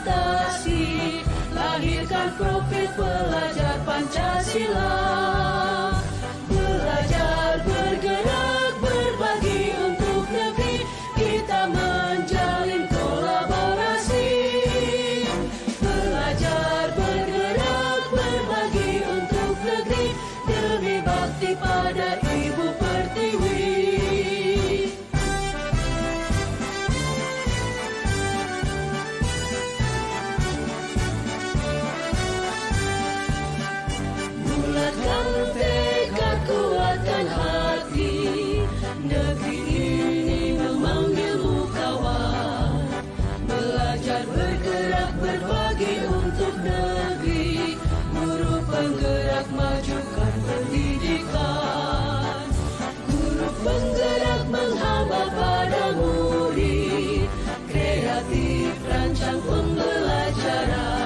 prestasi, lahirkan profil pelajar Pancasila. Belajar, bergerak, berbagi untuk negeri, kita menjalin kolaborasi. Belajar, bergerak, berbagi untuk negeri, demi bakti pada Ibu Pertiwi. Bulatkan tekad, kuatkan hati, negeri ini memanggilmu kawan. Belajar, bergerak, berbagi untuk negeri, guru penggerak majukan pendidikan. Guru penggerak menghamba pada murid, kreatif rancang pembelajaran.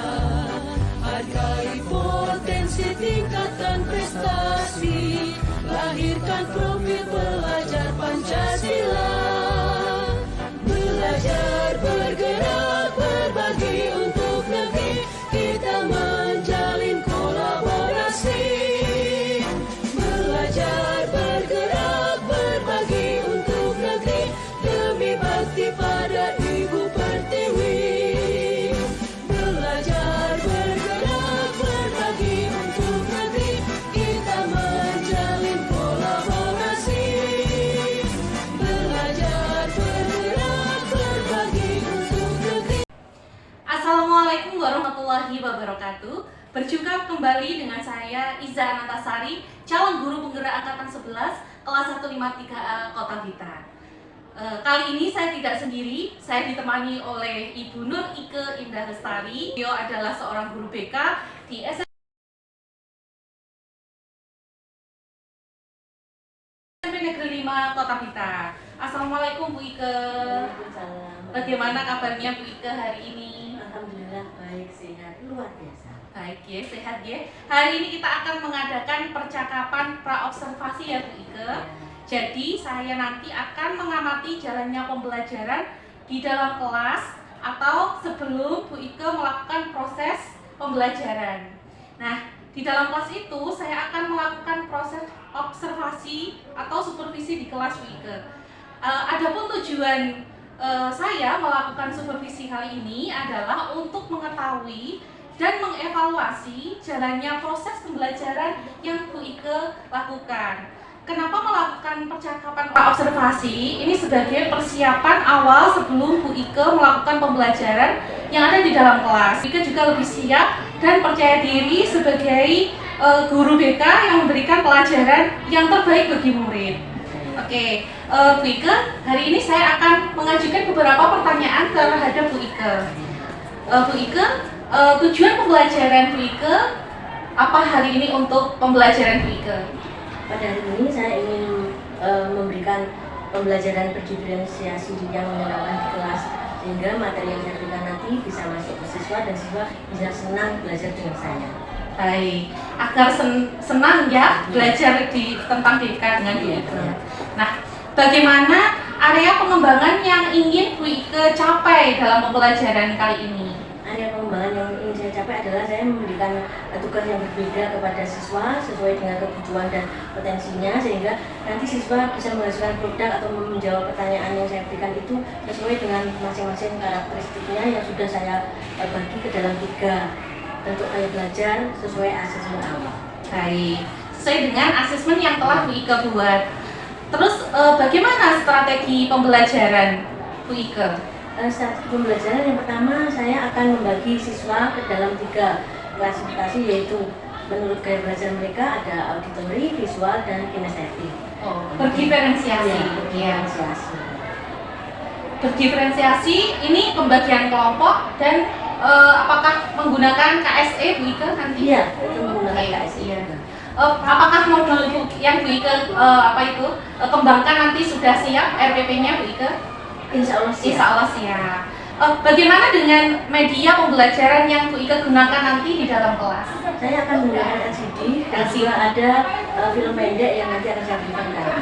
Hargai potensi, tingkatkan prestasi, lahirkan profil pelajar Pancasila. Belajar, bergerak, berbagi untuk negeri, kita menjalin kolaborasi. Belajar, bergerak, berbagi untuk negeri, demi bakti pada Ibu Pertiwi. Belajar, bergerak, berbagi untuk negeri, kita menjalin kolaborasi. Belajar, bergerak, berbagi untuk negeri. Assalamualaikum warahmatullahi wabarakatuh. Berjumpa kembali dengan saya Iza Anatasari, calon guru penggerak angkatan 11 kelas 153A Kota Blitar. Kali ini saya tidak sendiri, saya ditemani oleh Ibu Nur Ike Indah Lestari. Beliau adalah seorang guru BK di SMP Negeri 5 Kota Blitar. Assalamualaikum Bu Ike. Bagaimana kabarnya Bu Ike hari ini? Alhamdulillah baik, sehat, luar biasa. Baik ya, sehat ya. Hari ini kita akan mengadakan percakapan pra-observasi ya Bu Ike. Jadi saya nanti akan mengamati jalannya pembelajaran di dalam kelas atau sebelum Bu Ike melakukan proses pembelajaran. Nah, di dalam kelas itu saya akan melakukan proses observasi atau supervisi di kelas Bu Ike. Adapun tujuan saya melakukan supervisi kali ini adalah untuk mengetahui dan mengevaluasi jalannya proses pembelajaran yang Bu Ike lakukan. Kenapa melakukan percakapan observasi? Ini sebagai persiapan awal sebelum Bu Ike melakukan pembelajaran yang ada di dalam kelas. Bu Ike juga lebih siap dan percaya diri sebagai guru BK yang memberikan pelajaran yang terbaik bagi murid. Oke, Bu Ike, hari ini saya akan mengajukan beberapa pertanyaan terhadap Bu Ike. Bu Ike, tujuan pembelajaran Bu Ike apa hari ini untuk pembelajaran Bu Ike? Pada hari ini saya ingin memberikan pembelajaran berdiferensiasi yang menyenangkan di kelas, sehingga materi yang saya berikan nanti bisa masuk ke siswa dan siswa bisa senang belajar dengan saya. Baik, agar senang ya belajar tentang BK dengan Bu Ike. Nah, bagaimana area pengembangan yang ingin Bu Ike capai dalam pembelajaran kali ini? Area pengembangan yang ingin saya capai adalah saya memberikan tugas yang berbeda kepada siswa sesuai dengan kebutuhan dan potensinya, sehingga nanti siswa bisa menghasilkan produk atau menjawab pertanyaan yang saya berikan itu sesuai dengan masing-masing karakteristiknya yang sudah saya bagi ke dalam 3 bentuk gaya belajar sesuai asesmen awal. Baik, sesuai dengan asesmen yang telah Bu Ike buat. Terus bagaimana strategi pembelajaran Bu Ike? Strategi pembelajaran yang pertama, saya akan membagi siswa ke dalam 3 klasifikasi, yaitu menurut gaya belajar mereka ada auditori, visual, dan kinestetik. Berdiferensiasi. Ya, berdiferensiasi. Berdiferensiasi ini pembagian kelompok dan apakah menggunakan KSE Bu Ike nanti? Iya, itu menggunakan KSE. Iya. Apakah modul yang Bu Ike kembangkan nanti sudah siap RPP-nya Bu Ike? Insya Allah siap. Insya Allah siap. Bagaimana dengan media pembelajaran yang Bu Ike gunakan nanti di dalam kelas? Saya akan menggunakan LCD dan juga ada film pendek yang nanti akan saya berikan ke anak.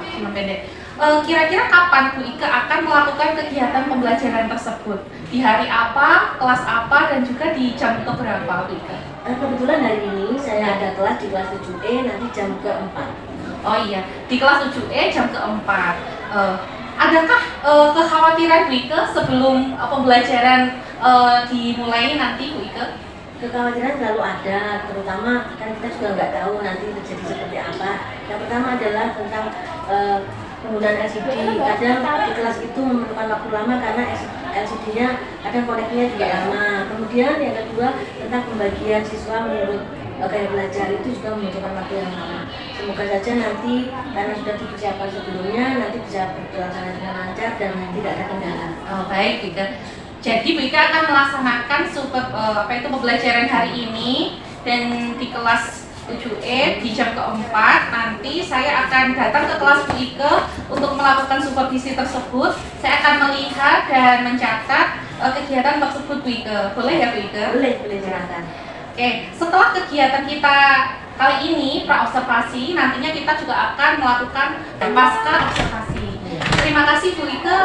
Film pendek. Kira-kira kapan Bu Ike akan melakukan kegiatan pembelajaran tersebut? Di hari apa, kelas apa, dan juga di jam keberapa Bu Ike? Kebetulan hari ini saya ada kelas di kelas 7E nanti jam ke-4. Oh iya, di kelas 7E jam ke-4. Adakah kekhawatiran Bu Ike sebelum pembelajaran dimulai nanti Bu Ike? Kekhawatiran selalu ada, terutama kan kita juga nggak tahu nanti terjadi seperti apa. Yang pertama adalah tentang penggunaan LCD. Kadang di kelas itu memerlukan waktu lama karena LCD-nya kadang koneksinya juga lama. Kemudian yang kedua tentang pembagian siswa menurut gaya belajar itu juga membutuhkan waktu yang lama. Semoga saja nanti karena sudah dipersiapkan sebelumnya nanti bisa berjalan dengan lancar dan tidak ada kendala. Oh, baik Bu Ike. Jadi Bu Ike akan melaksanakan pembelajaran hari ini, dan di kelas 7E di jam ke-4 nanti saya akan datang ke kelas Bu Ike untuk melakukan supervisi tersebut. Saya akan melihat dan mencatat kegiatan tersebut Bu Ike. Boleh ya Bu Ike? Boleh silakan. Oke, setelah kegiatan kita kali ini pra-observasi, nantinya kita juga akan melakukan pasca observasi. Terima kasih Bu Ike.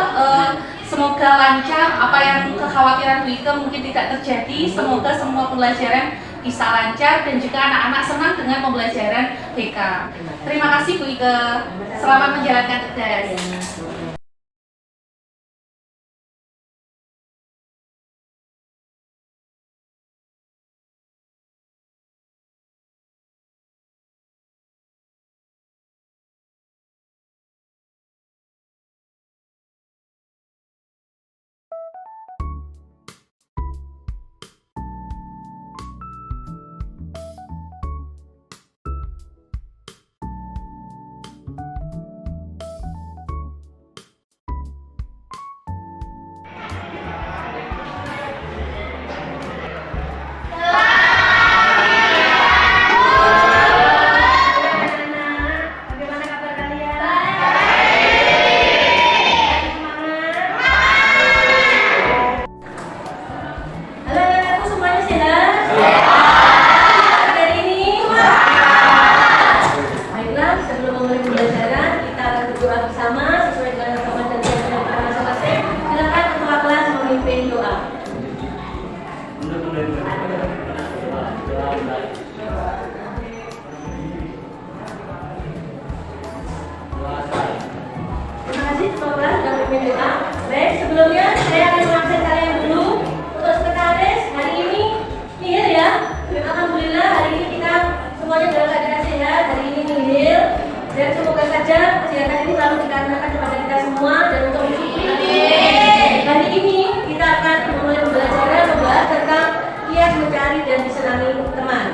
Semoga lancar, apa yang kekhawatiran Bu Ike mungkin tidak terjadi. Semoga semua pembelajaran bisa lancar dan juga anak-anak senang dengan pembelajaran BK. Terima kasih Bu Ike. Selamat menjalankan tugas. Baik, sebelumnya saya akan mengabsen kalian dulu. Untuk sekretaris hari ini nihil ya. Alhamdulillah hari ini kita semuanya dalam keadaan sehat. Hari ini nihil. Dan semoga saja kesehatan ini selalu dikarenakan kepada kita semua. Dan untuk hari ini kita akan memulai pembelajaran membahas tentang kiat mencari dan disenangi teman.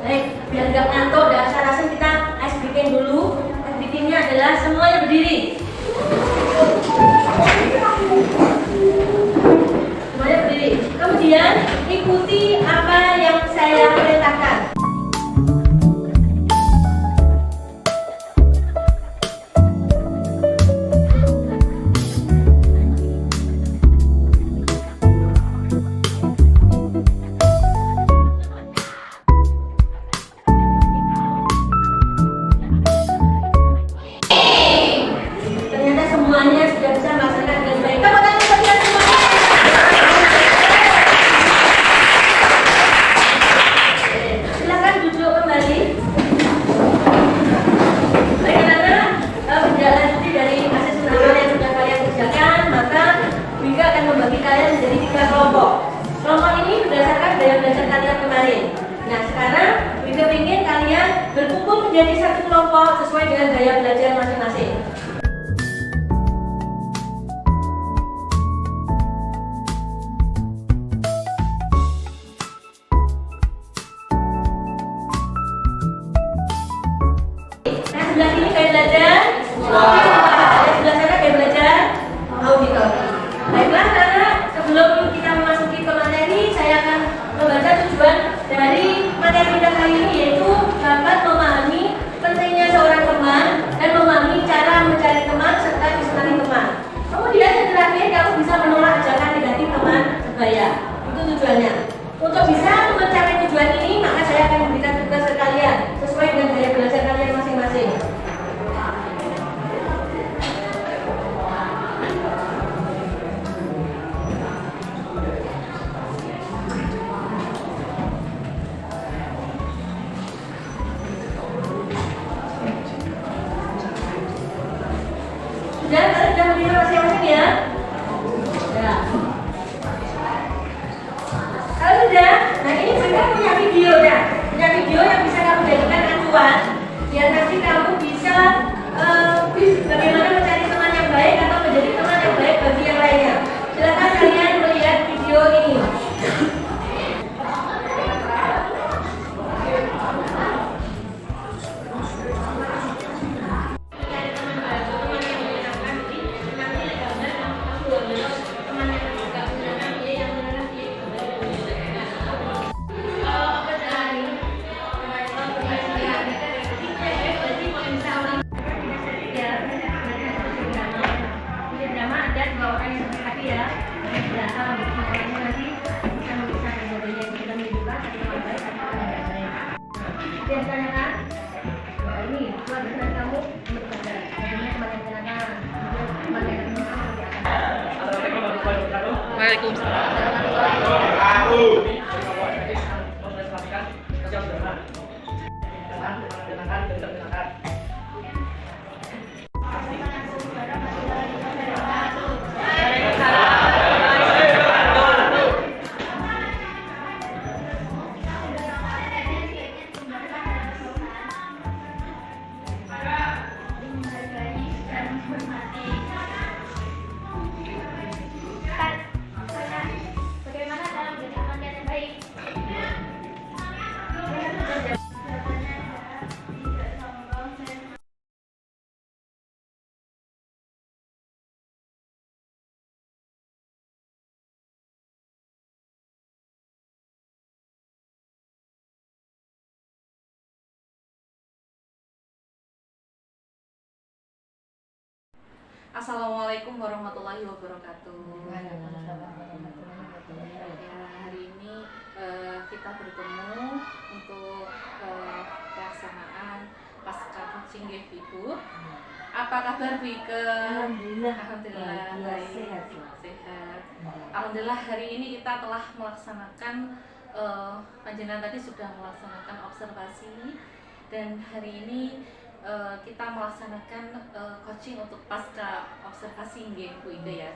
Baik, biar nggak ngantuk dan saya rasa kita ice breaking dulu. Ice breakingnya adalah semuanya berdiri. Semuanya berdiri. Kemudian ikuti apa yang saya perintahkan. Ternyata semuanya sudah bisa melaksanakan dengan baik. Tepuk tangan untuk kalian semuanya. Silakan duduk kembali. Baik, karena menjalankan dari asesmen awal yang sudah kalian kerjakan, maka Wika akan membagi kalian menjadi 3 kelompok. Kelompok ini berdasarkan gaya belajar kalian kemarin. Nah, sekarang Wika ingin kalian berkumpul menjadi satu kelompok sesuai dengan gaya belajar masing-masing. Nah, sebelah sini gaya belajar. Sebelah sana gaya belajar auditor. Baiklah, karena sebelum kita memasuki ke materi, saya akan membaca tujuan dari materi kita kali ini, yaitu dapat memahami pentingnya seorang teman dan memahami cara mencari teman serta disenangi teman. Kemudian yang terakhir, kamu bisa Nah ini mereka punya video ya, punya video yang bisa kamu jadikan acuan. Biar nanti kamu bisa bagaimana mencari teman yang baik atau menjadi teman yang baik bagi yang lainnya. Silakan kalian melihat video ini. Assalamualaikum warahmatullahi wabarakatuh. Ya, hari ini kita bertemu untuk pelaksanaan pasca coaching nggih Ibu. Apa kabar Bu Ike? Alhamdulillah. Alhamdulillah Sehat. Sehat. Alhamdulillah hari ini kita telah melaksanakan panjenengan tadi sudah melaksanakan observasi dan hari ini kita melaksanakan coaching untuk pasca observasi nggih Bu Ike ya.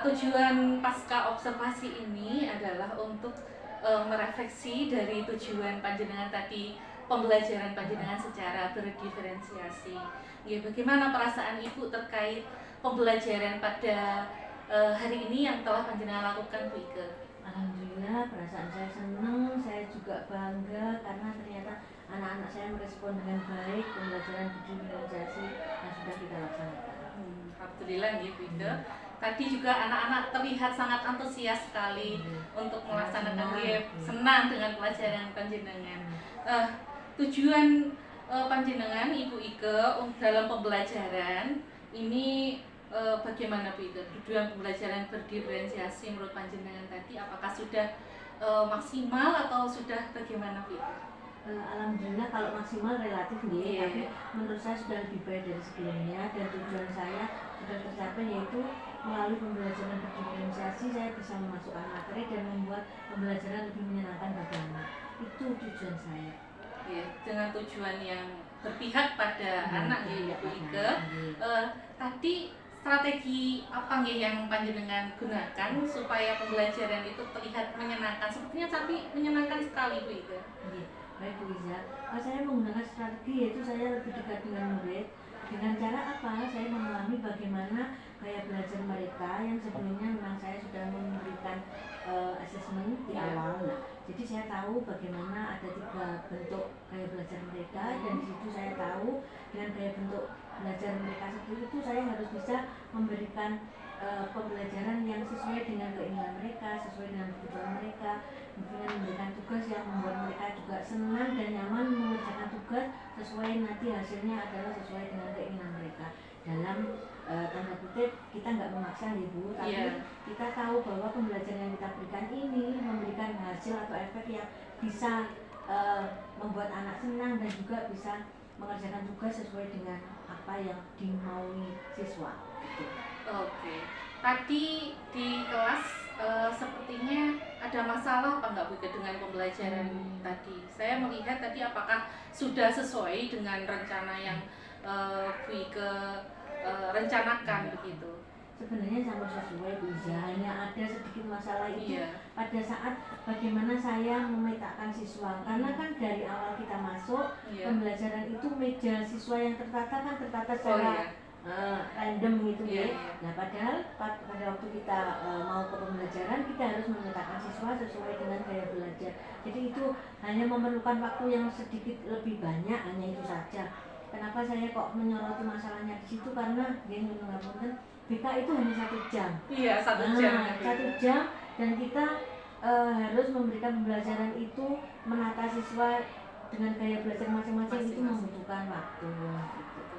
Tujuan pasca observasi ini adalah untuk merefleksi dari tujuan panjenengan tadi, pembelajaran panjenengan secara berdiferensiasi. Ya, bagaimana perasaan Ibu terkait pembelajaran pada hari ini yang telah panjenengan lakukan Bu Ike? Alhamdulillah, perasaan saya senang, saya juga bangga karena ternyata anak-anak saya merespon dengan baik pembelajaran berdiferensiasi yang sudah kita laksanakan. Alhamdulillah ya Bu Ike. Tadi juga anak-anak terlihat sangat antusias sekali untuk melaksanakan GEP, senang dengan pelajaran panjenengan. Tujuan panjenengan Ibu Ike dalam pembelajaran ini bagaimana Bu Ike? Tujuan pembelajaran berdiferensiasi menurut panjenengan tadi apakah sudah maksimal atau sudah bagaimana Bu Ike? Alhamdulillah kalau maksimal relatif nih, tapi menurut saya sudah lebih baik dari sebelumnya dan tujuan saya sudah tercapai yaitu melalui pembelajaran berdiferensiasi saya bisa memasukkan materi dan membuat pembelajaran lebih menyenangkan bagi anak. Itu tujuan saya. Ya, dengan tujuan yang berpihak pada anak ya Bu Ike. Tadi strategi apa nggih yang panjenengan gunakan supaya pembelajaran itu terlihat menyenangkan? Sepertinya tapi menyenangkan sekali Bu Ike. Baik Bu Iza, saya menggunakan strategi yaitu saya lebih dekat dengan murid. Dengan cara apa? Saya memahami bagaimana gaya belajar mereka yang sebelumnya memang saya sudah memberikan asesmen di awal. Nah, jadi saya tahu bagaimana ada 3 bentuk gaya belajar mereka dan di situ saya tahu dengan gaya bentuk belajar mereka itu saya harus bisa memberikan pembelajaran yang sesuai dengan keinginan mereka, sesuai dengan kebutuhan mereka, dengan memberikan tugas yang membuat mereka juga senang dan nyaman mengerjakan tugas sesuai nanti hasilnya adalah sesuai dengan keinginan mereka. Dalam tanda kutip kita nggak memaksa Ibu, tapi kita tahu bahwa pembelajaran yang kita berikan ini memberikan hasil atau efek yang bisa membuat anak senang dan juga bisa mengerjakan tugas sesuai dengan apa yang dimaui siswa. Oke. Tadi di kelas sepertinya ada masalah apa enggak Bu Ike dengan pembelajaran tadi? Saya melihat tadi apakah sudah sesuai dengan rencana yang Bu Ike rencanakan begitu? Sebenarnya sama sesuai Bu Iza, hanya ada sedikit masalah itu pada saat bagaimana saya saya memetakan siswa karena kan dari awal kita masuk Iya. pembelajaran itu meja siswa yang tertata kan tertata Oh secara iya. random gitu Iya, ya. iya. Nah padahal pada waktu kita mau ke pembelajaran kita harus memetakan siswa sesuai dengan gaya belajar. Jadi itu hanya memerlukan waktu yang sedikit lebih banyak, hanya itu saja. Kenapa saya kok menyoroti masalahnya di situ karena dia mengapunten BK itu hanya 1 jam. Iya, 1 jam. Nah, 1 jam dan kita harus memberikan pembelajaran itu menata siswa dengan gaya belajar masing-masing itu Masing-masing. membutuhkan waktu. Gitu.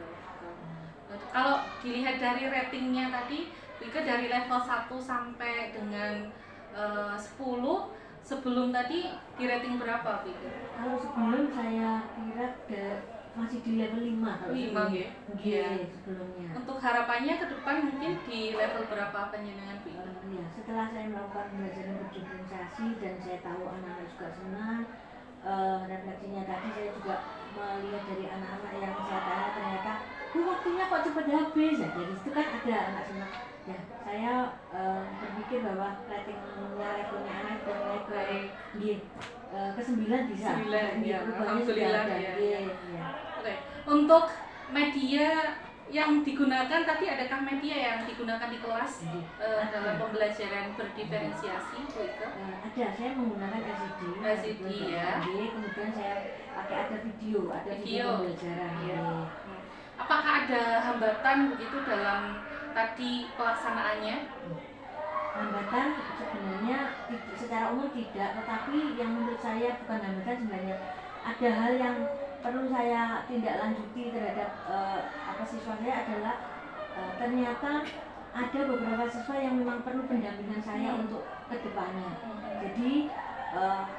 Kalau dilihat dari ratingnya tadi, Wika dari level 1 sampai dengan 10, sebelum tadi di rating berapa Wika? Kalau sebelum saya kira masih di level 5 kalau 5 ya? Iya. sebelumnya. Untuk harapannya ke depan mungkin di level berapa panjenengan Wika? Ya, setelah saya melakukan pembelajaran berdiferensiasi dan saya tahu anak-anak juga senang, refleksinya tadi saya juga melihat dari anak-anak yang saya tanya ternyata waktunya kok cepat habis ya, dari situ kan ada anak senang ya. Saya berpikir bahwa ratingnya levelnya anak dan naik ke 9 bisa. 9, ya. Perubahannya Alhamdulillah, sudah ada. ya. Iya. Oke, untuk media yang digunakan tadi, adakah media yang digunakan di kelas dalam pembelajaran berdiferensiasi Wika? Ada, saya menggunakan LCD, ya. kemudian saya pakai ada video pembelajaran. Iya. Apakah ada hambatan begitu dalam tadi pelaksanaannya? Hambatan sebenarnya secara umum tidak, tetapi yang menurut saya bukan hambatan sebenarnya ada hal yang perlu saya tindak lanjuti terhadap siswa saya adalah ternyata ada beberapa siswa yang memang perlu pendampingan saya untuk kedepannya. Jadi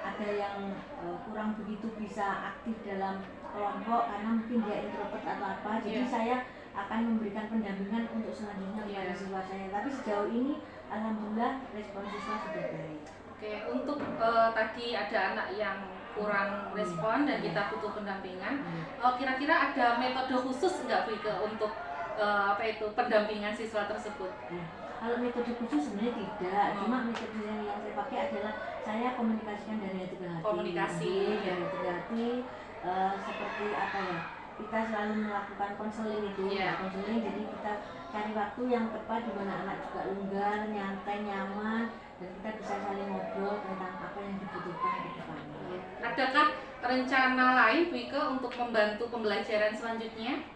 ada yang kurang begitu bisa aktif dalam kelompok karena mungkin dia introvert atau apa. Jadi saya akan memberikan pendampingan untuk selanjutnya kepada siswa saya. Tapi sejauh ini alhamdulillah respon siswa sudah baik. Oke, untuk tadi ada anak yang kurang respon dan kita butuh pendampingan. Kira-kira ada metode khusus nggak Wika untuk pendampingan siswa tersebut? Kalau metode khusus sebenarnya tidak, cuma metode yang saya pakai adalah saya komunikasikan dari hati ke hati. Komunikasi, dari hati ke hati, seperti apa ya? Kita selalu melakukan konseling itu, konseling. Jadi kita cari waktu yang tepat di mana anak juga longgar, nyantai, nyaman, dan kita bisa saling ngobrol tentang apa yang dibutuhkan ke depannya. Adakah rencana lain Wika untuk membantu pembelajaran selanjutnya?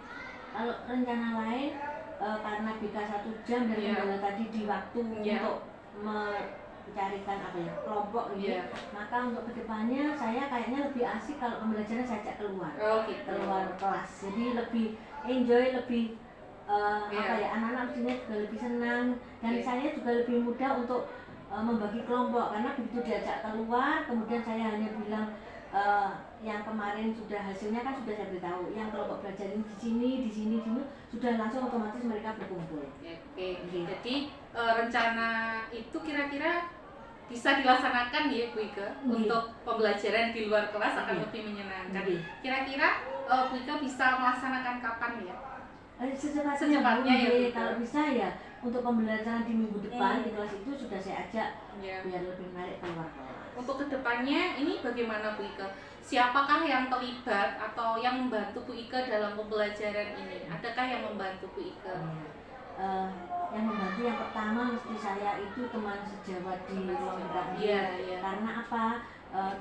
Kalau rencana lain karena BK 1 jam dan kendala tadi di waktu untuk mencarikan kelompok gitu, maka untuk kedepannya saya kayaknya lebih asik kalau pembelajaran saya ajak keluar, keluar kelas. Jadi lebih enjoy, lebih anak-anak di sini juga lebih senang dan saya juga lebih mudah untuk membagi kelompok karena begitu diajak keluar kemudian saya hanya bilang yang kemarin sudah hasilnya kan sudah saya beritahu, yang kelompok belajar ini di sini sudah langsung otomatis mereka berkumpul. Oke. Jadi rencana itu kira-kira bisa dilaksanakan ya Bu Ika untuk pembelajaran di luar kelas akan lebih menyenangkan. Kira-kira Bu Ika bisa melaksanakan kapan ya? Secepatnya ya. Kalau bisa ya untuk pembelajaran di minggu depan di kelas itu sudah saya ajak biar lebih menarik keluar kelas. Untuk kedepannya ini bagaimana Bu Ika? Siapakah yang terlibat atau yang membantu Bu Ika dalam pembelajaran ini? Adakah yang membantu Bu Ika? Yang membantu yang pertama mesti saya itu teman sejawat di ruang berganti. Karena apa?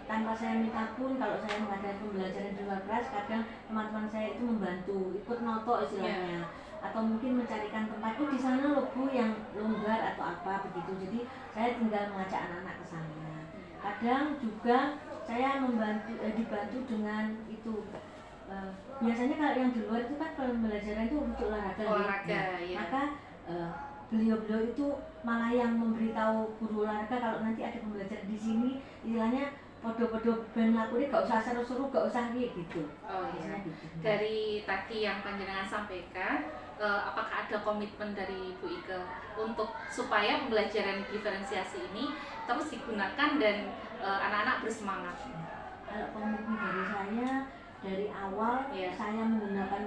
Tanpa saya minta pun kalau saya mengadakan pembelajaran di luar kelas kadang teman-teman saya itu membantu, ikut noto istilahnya, atau mungkin mencarikan tempat di sana loh Bu yang longgar atau apa begitu. Jadi saya tinggal mengajak anak-anak ke sana. Kadang juga saya dibantu dengan itu biasanya kalau yang di luar itu kan pembelajaran itu untuk olahraga. Maka beliau-beliau itu malah yang memberitahu guru olahraga kalau nanti ada pembelajaran di sini, istilahnya podo-podo ben lakune gak usah seru-seru, gak usah gitu. Gitu. Dari tadi yang panjenengan sampaikan, apakah ada komitmen dari Bu Ika untuk supaya pembelajaran diferensiasi ini terus digunakan dan anak-anak bersemangat? Kalau komitmen dari saya dari awal saya menerapkan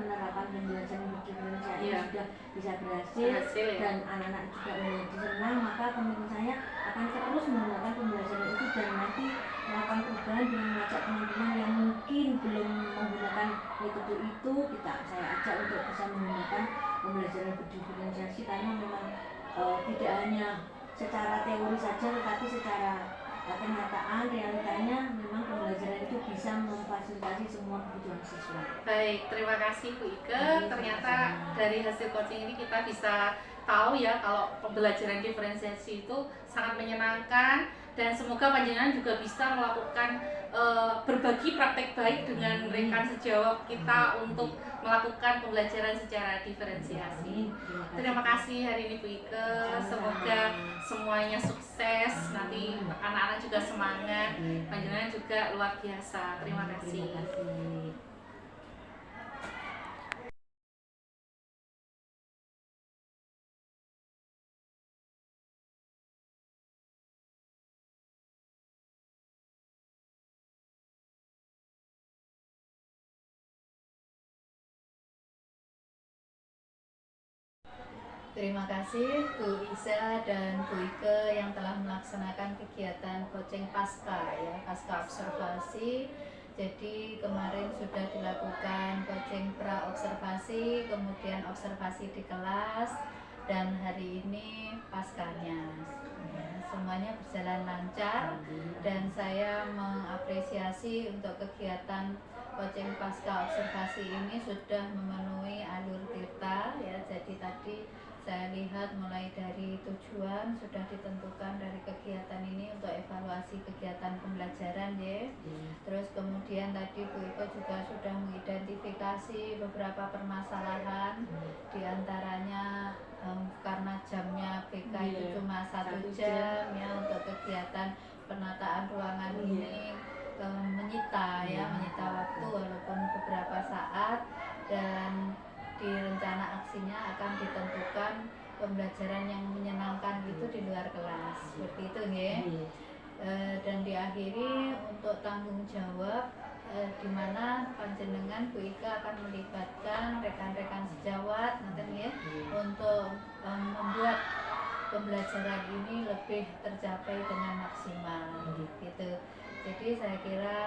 pembelajaran diferensiasi sudah bisa berhasil dan anak-anak juga menjadi senang, maka komitmen saya akan terus menggunakan pembelajaran itu dan nanti melakukan untuk itu saya ajak untuk bisa menggunakan pembelajaran berdiferensiasi karena memang tidak hanya secara teori saja tetapi secara kenyataan realitanya memang pembelajaran itu bisa memfasilitasi semua kebutuhan siswa. Baik, terima kasih Bu Ike. Ternyata dari hasil coaching ini kita bisa tahu ya kalau pembelajaran diferensiasi itu sangat menyenangkan, dan semoga panjenengan juga bisa melakukan berbagi praktek baik dengan rekan sejawat kita untuk melakukan pembelajaran secara diferensiasi. Terima kasih hari ini Bu Ike. Semoga semuanya sukses, nanti anak-anak juga semangat, panjenengan juga luar biasa. Terima kasih. Terima kasih Bu Isa dan Bu Ike yang telah melaksanakan kegiatan coaching pasca observasi. Jadi kemarin sudah dilakukan coaching pra observasi, kemudian observasi di kelas, dan hari ini paskanya. Ya, semuanya berjalan lancar dan saya mengapresiasi untuk kegiatan coaching pasca observasi ini sudah memenuhi alur tirta ya. Jadi tadi saya lihat mulai dari tujuan sudah ditentukan dari kegiatan ini untuk evaluasi kegiatan pembelajaran ya. Terus kemudian tadi Bu Iko juga sudah mengidentifikasi beberapa permasalahan, diantaranya karena jamnya BK itu cuma 1 jam ya untuk kegiatan penataan ruangan ini menyita waktu walaupun beberapa saat, dan di rencana aksinya akan ditentukan pembelajaran yang menyenangkan itu di luar kelas seperti itu ya. Dan diakhiri untuk tanggung jawab di mana panjenengan Bu Ika akan melibatkan rekan-rekan sejawat nanti ya untuk membuat pembelajaran ini lebih tercapai dengan maksimal gitu. Jadi saya kira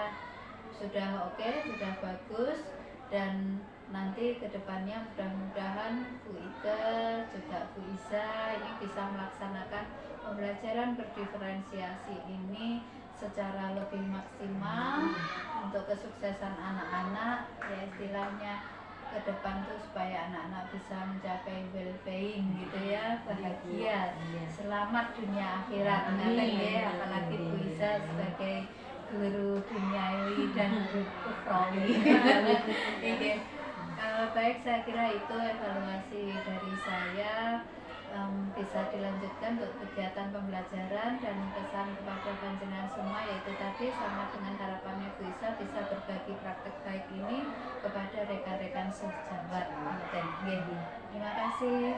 sudah oke, sudah bagus, dan nanti kedepannya mudah-mudahan Bu Ika juga Bu Isa ini bisa melaksanakan pembelajaran berdiferensiasi ini secara lebih maksimal untuk kesuksesan anak-anak ya, istilahnya ke depan tuh supaya anak-anak bisa mencapai well-being gitu ya, bahagia, selamat dunia akhirat nanti ya, apalagi Bu Isa sebagai guru duniawi dan guru ukhrawi. Baik, saya kira itu evaluasi dari saya. Bisa dilanjutkan untuk kegiatan pembelajaran, dan pesan kepada panjenengan semua yaitu tadi sama dengan harapannya Bu Isa bisa berbagi praktek baik ini kepada rekan-rekan sejawat. Terima kasih.